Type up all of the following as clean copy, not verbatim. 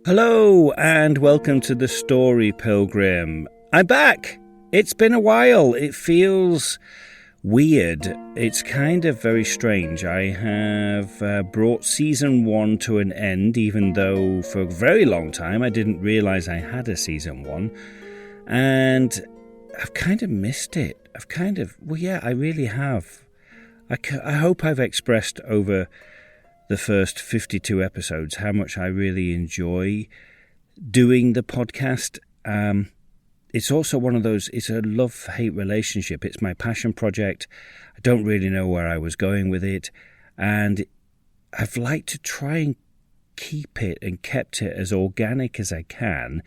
Hello and welcome to the story, Pilgrim. I'm back. It's been a while. It feels weird. It's kind of very strange. I have brought season 1 to an end, even though for a very long time I didn't realise I had a season 1. And I've kind of missed it. I really have. I hope I've expressed over the first 52 episodes how much I really enjoy doing the podcast. It's also one of those, it's a love-hate relationship. It's my passion project. I don't really know where I was going with it, and I've liked to try and keep it and kept it as organic as I can,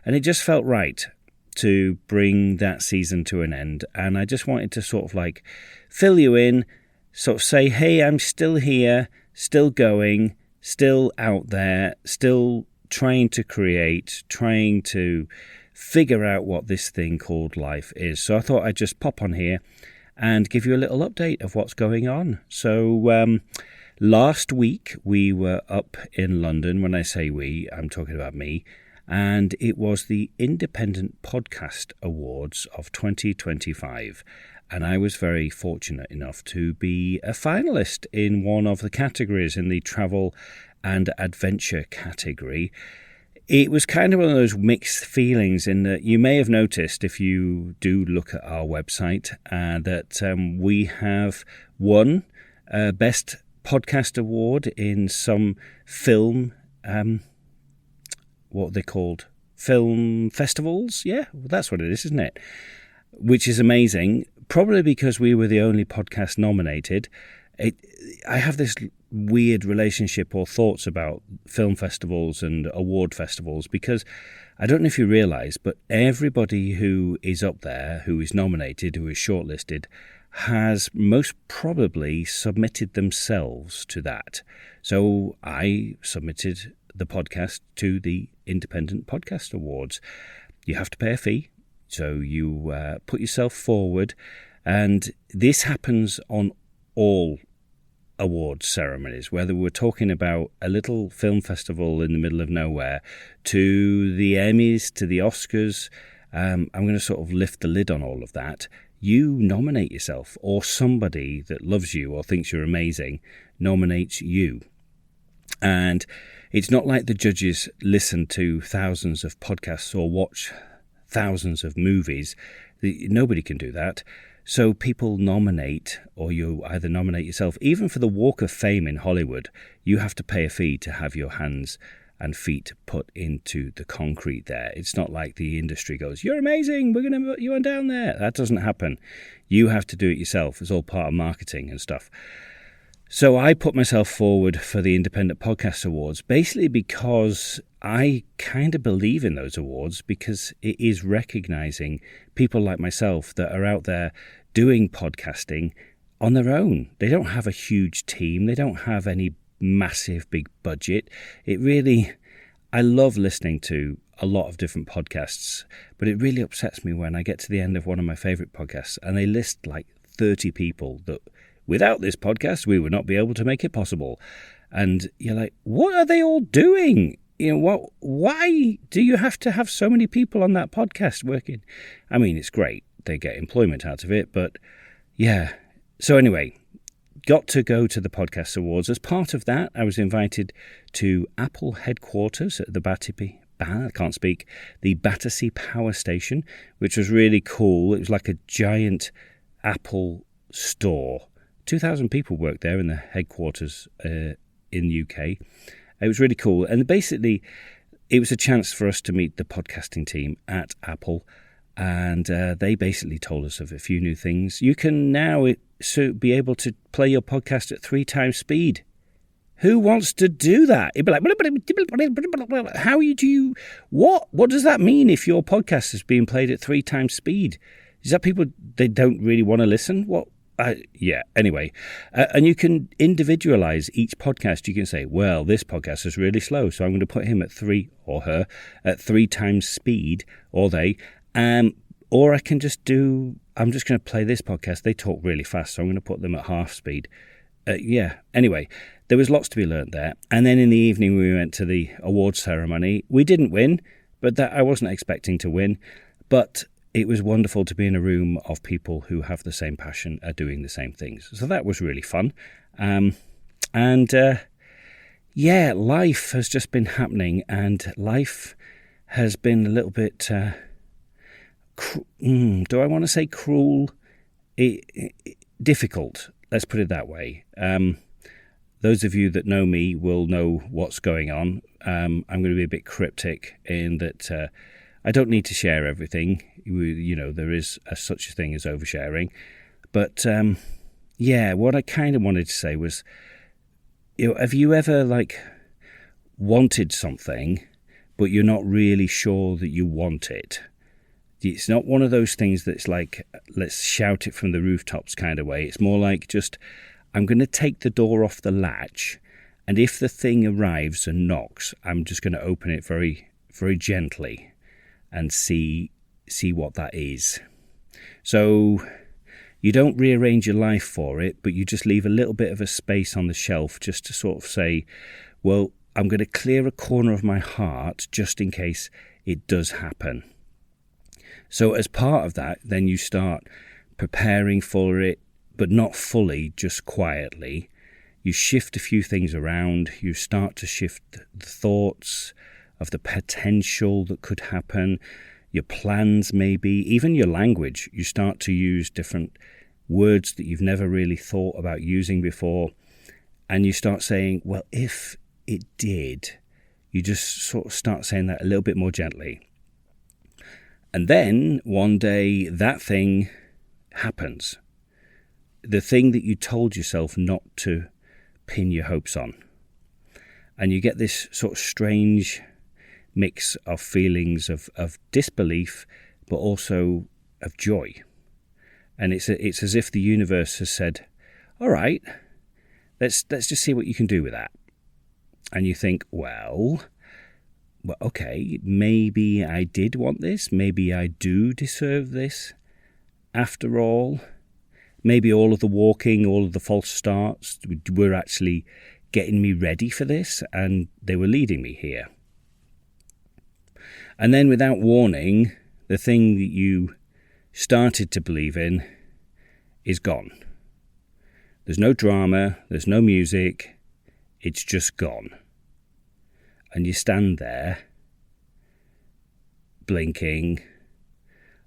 and it just felt right to bring that season to an end. And I just wanted to sort of like fill you in, sort of say, hey, I'm still here, still going, still out there, still trying to create, trying to figure out what this thing called life is. So I thought I'd just pop on here and give you a little update of what's going on. So last week we were up in London. When I say we, I'm talking about me. And it was the Independent Podcast Awards of 2025. And I was very fortunate enough to be a finalist in one of the categories, in the travel and adventure category. It was kind of one of those mixed feelings in that you may have noticed, if you do look at our website, that we have won Best Podcast Award in some film, what are they called? Film festivals? Yeah, that's what it is, isn't it? Which is amazing, probably because we were the only podcast nominated. I have this weird relationship or thoughts about film festivals and award festivals, because I don't know if you realise, but everybody who is up there, who is nominated, who is shortlisted, has most probably submitted themselves to that. So I submitted the podcast to the Independent Podcast Awards. You have to pay a fee. So you put yourself forward, and this happens on all awards ceremonies, whether we're talking about a little film festival in the middle of nowhere, to the Emmys, to the Oscars. I'm going to sort of lift the lid on all of that. You nominate yourself, or somebody that loves you or thinks you're amazing nominates you. And it's not like the judges listen to thousands of podcasts or watch thousands of movies. Nobody can do that. So people nominate, or you either nominate yourself. Even for the Walk of Fame in Hollywood, you have to pay a fee to have your hands and feet put into the concrete there. It's not like the industry goes, you're amazing, we're going to put you on down there. That doesn't happen. You have to do it yourself. It's all part of marketing and stuff. So I put myself forward for the Independent Podcast Awards, basically because I kind of believe in those awards, because it is recognising people like myself that are out there doing podcasting on their own. They don't have a huge team. They don't have any massive big budget. I love listening to a lot of different podcasts, but it really upsets me when I get to the end of one of my favourite podcasts and they list like 30 people that without this podcast, we would not be able to make it possible. And you're like, what are they all doing? You know, why do you have to have so many people on that podcast working? I mean, it's great. They get employment out of it, but yeah. So anyway, got to go to the Podcast Awards. As part of that, I was invited to Apple headquarters at the the Battersea Power Station, which was really cool. It was like a giant Apple store. 2,000 people worked there in the headquarters in the UK. It was really cool. And basically, it was a chance for us to meet the podcasting team at Apple. And they basically told us of a few new things. You can now be able to play your podcast at 3 times speed. Who wants to do that? It'd be like, how do you, what? What does that mean if your podcast is being played at 3 times speed? Is that people, they don't really want to listen? What? Anyway. And you can individualize each podcast. You can say, well, this podcast is really slow, so I'm going to put him at 3, or her, at 3 times speed, or they. Or I can just I'm just going to play this podcast. They talk really fast, so I'm going to put them at half speed. Anyway, there was lots to be learnt there. And then in the evening we went to the awards ceremony. We didn't win, but that I wasn't expecting to win. But it was wonderful to be in a room of people who have the same passion, are doing the same things. So that was really fun. Life has just been happening, and life has been a little bit, do I want to say cruel? Difficult, let's put it that way. Those of you that know me will know what's going on. I'm going to be a bit cryptic in that I don't need to share everything. There is such a thing as oversharing. But, what I kind of wanted to say was, have you ever, wanted something, but you're not really sure that you want it? It's not one of those things that's like, let's shout it from the rooftops kind of way. It's more like just, I'm going to take the door off the latch, and if the thing arrives and knocks, I'm just going to open it very, very gently and see what that is. So you don't rearrange your life for it, but you just leave a little bit of a space on the shelf just to sort of say, well, I'm going to clear a corner of my heart just in case it does happen. So as part of that, then you start preparing for it, but not fully, just quietly. You shift a few things around. You start to shift the thoughts of the potential that could happen, your plans maybe, even your language. You start to use different words that you've never really thought about using before. And you start saying, well, if it did, you just sort of start saying that a little bit more gently. And then one day that thing happens. The thing that you told yourself not to pin your hopes on. And you get this sort of strange mix of feelings of disbelief, but also of joy. And it's as if the universe has said, all right, let's just see what you can do with that. And you think, well, okay, maybe I did want this. Maybe I do deserve this. After all, maybe all of the walking, all of the false starts were actually getting me ready for this, and they were leading me here. And then without warning, the thing that you started to believe in is gone. There's no drama, there's no music, it's just gone. And you stand there, blinking,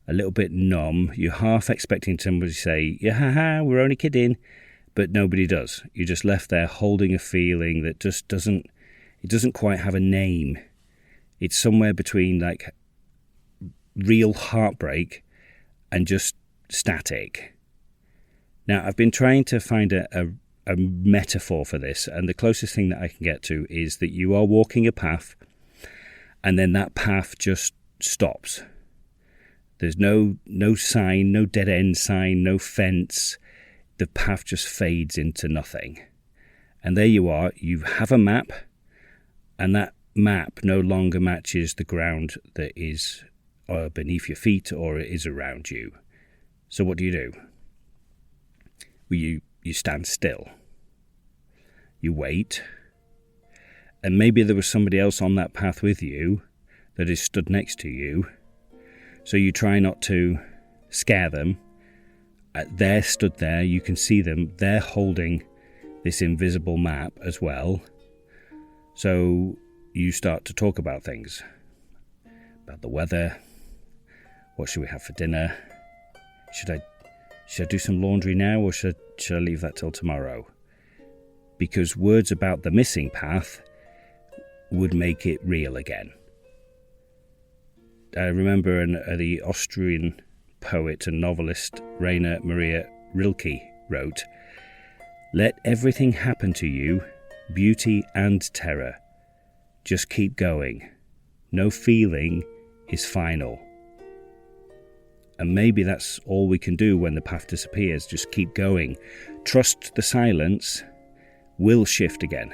a little bit numb. You're half expecting somebody to say, yeah, haha, we're only kidding. But nobody does. You're just left there holding a feeling that just doesn't quite have a name. It's somewhere between like real heartbreak and just static. Now, I've been trying to find a metaphor for this, and the closest thing that I can get to is that you are walking a path, and then that path just stops. There's no sign, no dead end sign, no fence. The path just fades into nothing. And there you are, you have a map, and that map no longer matches the ground that is beneath your feet or it is around you. So what do? Well, you stand still. You wait. And maybe there was somebody else on that path with you that is stood next to you. So you try not to scare them. They're stood there, you can see them. They're holding this invisible map as well. So you start to talk about things. About the weather. What should we have for dinner? Should I do some laundry now, or should I leave that till tomorrow? Because words about the missing path would make it real again. I remember the Austrian poet and novelist Rainer Maria Rilke wrote, "Let everything happen to you, beauty and terror. Just keep going. No feeling is final." And maybe that's all we can do when the path disappears. Just keep going. Trust the silence will shift again.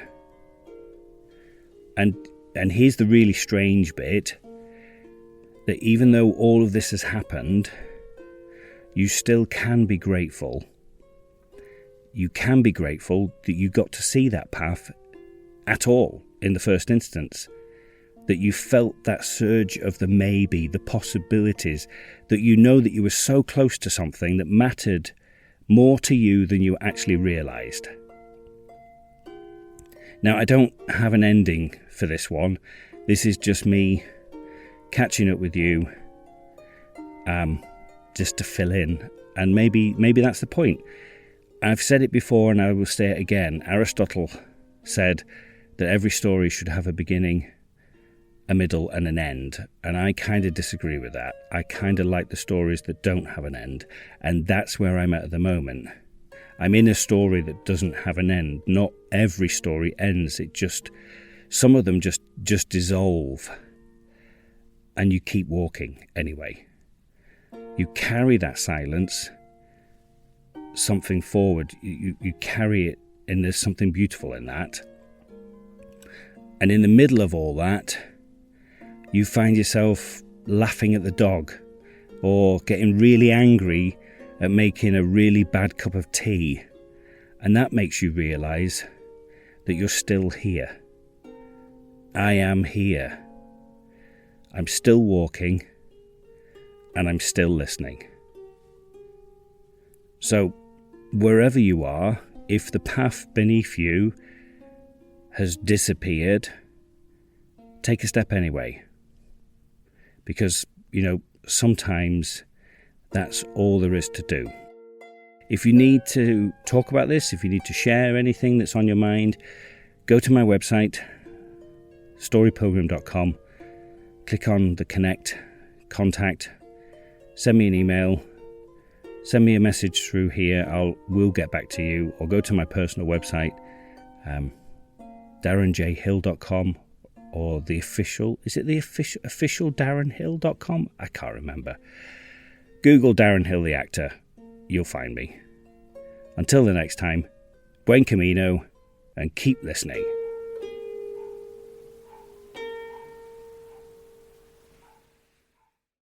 And here's the really strange bit, that even though all of this has happened, you still can be grateful, you can be grateful that you got to see that path at all in the first instance, that you felt that surge of the maybe, the possibilities, that you know that you were so close to something that mattered more to you than you actually realised. Now, I don't have an ending for this one. This is just me catching up with you, just to fill in, and maybe that's the point. I've said it before and I will say it again. Aristotle said that every story should have a beginning, a middle and an end, and I kind of disagree with that. I kind of like the stories that don't have an end, and that's where I'm at the moment. I'm in a story that doesn't have an end. Not every story ends. Some of them just dissolve, and you keep walking anyway. You carry that silence, something forward. You carry it, and there's something beautiful in that. And in the middle of all that, you find yourself laughing at the dog, or getting really angry at making a really bad cup of tea, and that makes you realise that you're still here. I am here. I'm still walking, and I'm still listening. So, wherever you are, if the path beneath you has disappeared, take a step anyway. Because, sometimes that's all there is to do. If you need to talk about this, if you need to share anything that's on your mind, go to my website, storypilgrim.com, click on the connect, contact, send me an email, send me a message through here. We'll get back to you, or go to my personal website, darrenjhill.com, or the official darrenhill.com? I can't remember. Google Darren Hill the actor. You'll find me. Until the next time, buen camino, and keep listening.